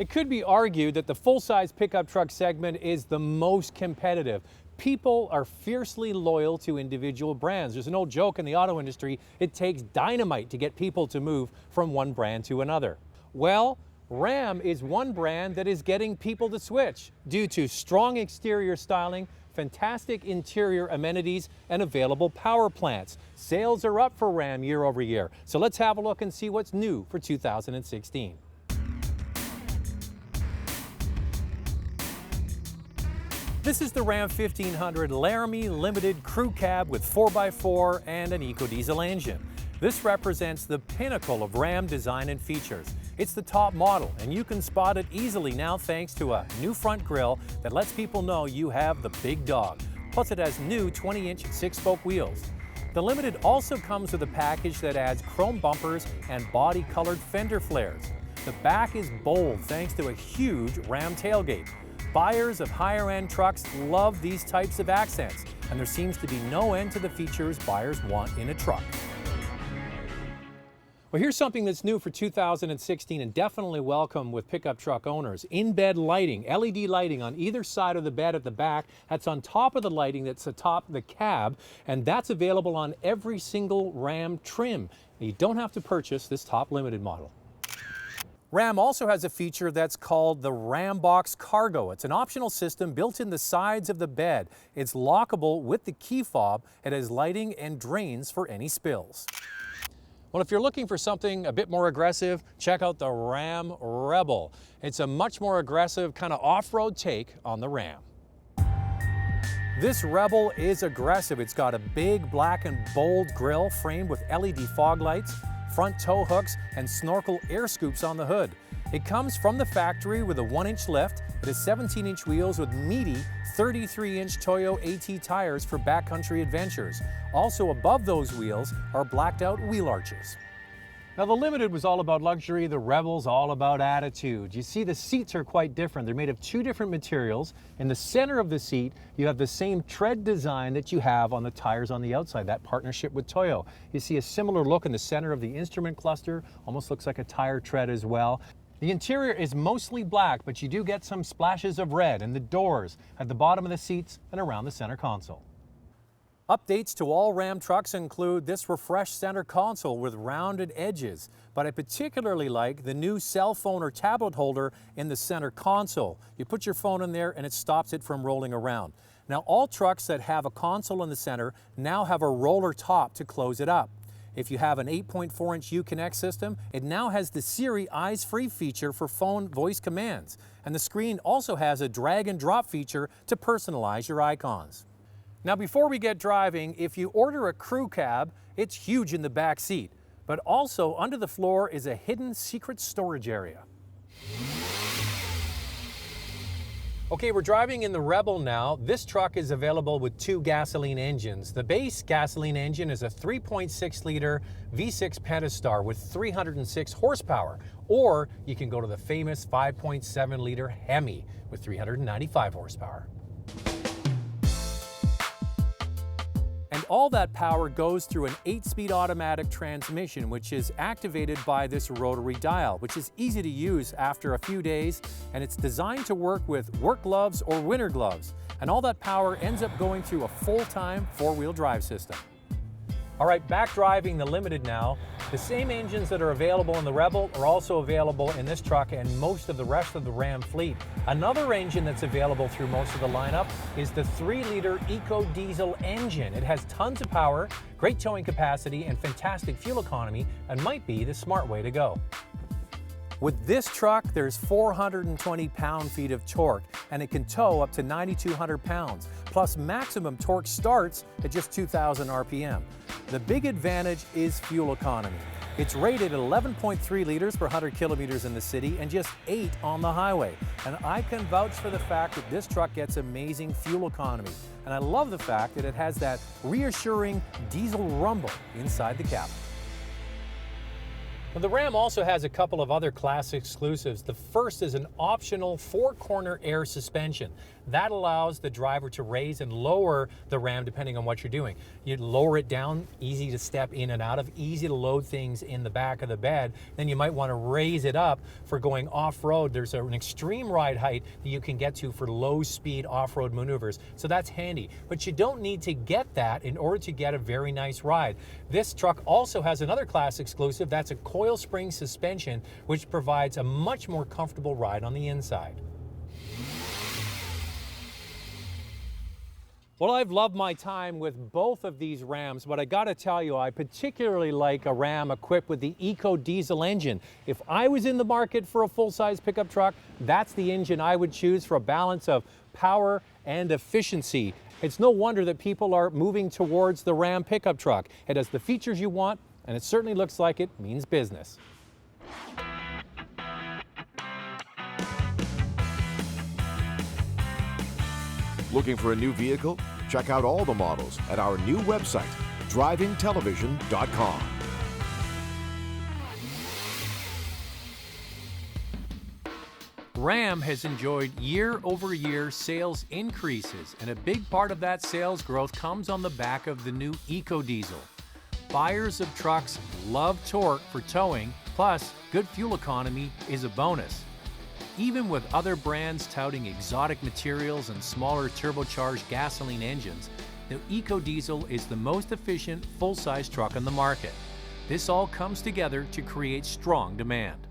It could be argued that the full-size pickup truck segment is the most competitive. People are fiercely loyal to individual brands. There's an old joke in the auto industry, it takes dynamite to get people to move from one brand to another. Well, Ram is one brand that is getting people to switch due to strong exterior styling, fantastic interior amenities, and available power plants. Sales are up for Ram year over year. So let's have a look and see what's new for 2016. This is the Ram 1500 Laramie Limited Crew Cab with 4x4 and an EcoDiesel engine. This represents the pinnacle of Ram design and features. It's the top model, and you can spot it easily now thanks to a new front grille that lets people know you have the big dog. Plus it has new 20-inch 6-spoke wheels. The Limited also comes with a package that adds chrome bumpers and body-colored fender flares. The back is bold thanks to a huge Ram tailgate. Buyers of higher-end trucks love these types of accents, and there seems to be no end to the features buyers want in a truck. Well, here's something that's new for 2016 and definitely welcome with pickup truck owners. In-bed lighting, LED lighting on either side of the bed at the back. That's on top of the lighting that's atop the cab, and that's available on every single Ram trim. You don't have to purchase this top limited model. Ram also has a feature that's called the Ram Box Cargo. It's an optional system built in the sides of the bed. It's lockable with the key fob. It has lighting and drains for any spills. Well, if you're looking for something a bit more aggressive, check out the Ram Rebel. It's a much more aggressive kind of off-road take on the Ram. This Rebel is aggressive. It's got a big black and bold grille framed with LED fog lights, front tow hooks, and snorkel air scoops on the hood. It comes from the factory with a 1-inch lift. It has 17-inch wheels with meaty 33-inch Toyo AT tires for backcountry adventures. Also above those wheels are blacked out wheel arches. Now the Limited was all about luxury, the Rebel's all about attitude. You see the seats are quite different. They're made of two different materials. In the center of the seat, you have the same tread design that you have on the tires on the outside, that partnership with Toyo. You see a similar look in the center of the instrument cluster, almost looks like a tire tread as well. The interior is mostly black, but you do get some splashes of red in the doors, at the bottom of the seats, and around the center console. Updates to all Ram trucks include this refreshed center console with rounded edges, but I particularly like the new cell phone or tablet holder in the center console. You put your phone in there and it stops it from rolling around. Now all trucks that have a console in the center now have a roller top to close it up. If you have an 8.4-inch Uconnect system, it now has the Siri Eyes-Free feature for phone voice commands, and the screen also has a drag and drop feature to personalize your icons. Now before we get driving, if you order a crew cab, it's huge in the back seat, but also under the floor is a hidden secret storage area. Okay, we're driving in the Rebel now. This truck is available with two gasoline engines. The base gasoline engine is a 3.6-liter V6 Pentastar with 306 horsepower, or you can go to the famous 5.7-liter Hemi with 395 horsepower. And all that power goes through an 8-speed automatic transmission, which is activated by this rotary dial, which is easy to use after a few days, and it's designed to work with work gloves or winter gloves. And all that power ends up going through a full-time 4-wheel drive system. All right, back driving the Limited now. The same engines that are available in the Rebel are also available in this truck and most of the rest of the Ram fleet. Another engine that's available through most of the lineup is the 3-liter EcoDiesel engine. It has tons of power, great towing capacity, and fantastic fuel economy, and might be the smart way to go. With this truck, there's 420 pound-feet of torque, and it can tow up to 9,200 pounds, plus maximum torque starts at just 2,000 RPM. The big advantage is fuel economy. It's rated at 11.3 liters per 100 kilometers in the city and just 8 on the highway. And I can vouch for the fact that this truck gets amazing fuel economy. And I love the fact that it has that reassuring diesel rumble inside the cabin. Well, the Ram also has a couple of other class exclusives. The first is an optional 4-corner air suspension. That allows the driver to raise and lower the Ram depending on what you're doing. You lower it down, easy to step in and out of, easy to load things in the back of the bed. Then you might want to raise it up for going off-road. There's an extreme ride height that you can get to for low-speed off-road maneuvers, so that's handy. But you don't need to get that in order to get a very nice ride. This truck also has another class exclusive. That's a coil spring suspension, which provides a much more comfortable ride on the inside. Well, I've loved my time with both of these Rams, but I gotta tell you, I particularly like a Ram equipped with the Eco Diesel engine. If I was in the market for a full-size pickup truck, that's the engine I would choose for a balance of power and efficiency. It's no wonder that people are moving towards the Ram pickup truck. It has the features you want, and it certainly looks like it means business. Looking for a new vehicle? Check out all the models at our new website, drivingtelevision.com. Ram has enjoyed year-over-year sales increases, and a big part of that sales growth comes on the back of the new Eco Diesel. Buyers of trucks love torque for towing, plus good fuel economy is a bonus. Even with other brands touting exotic materials and smaller turbocharged gasoline engines, the Eco Diesel is the most efficient full-size truck on the market. This all comes together to create strong demand.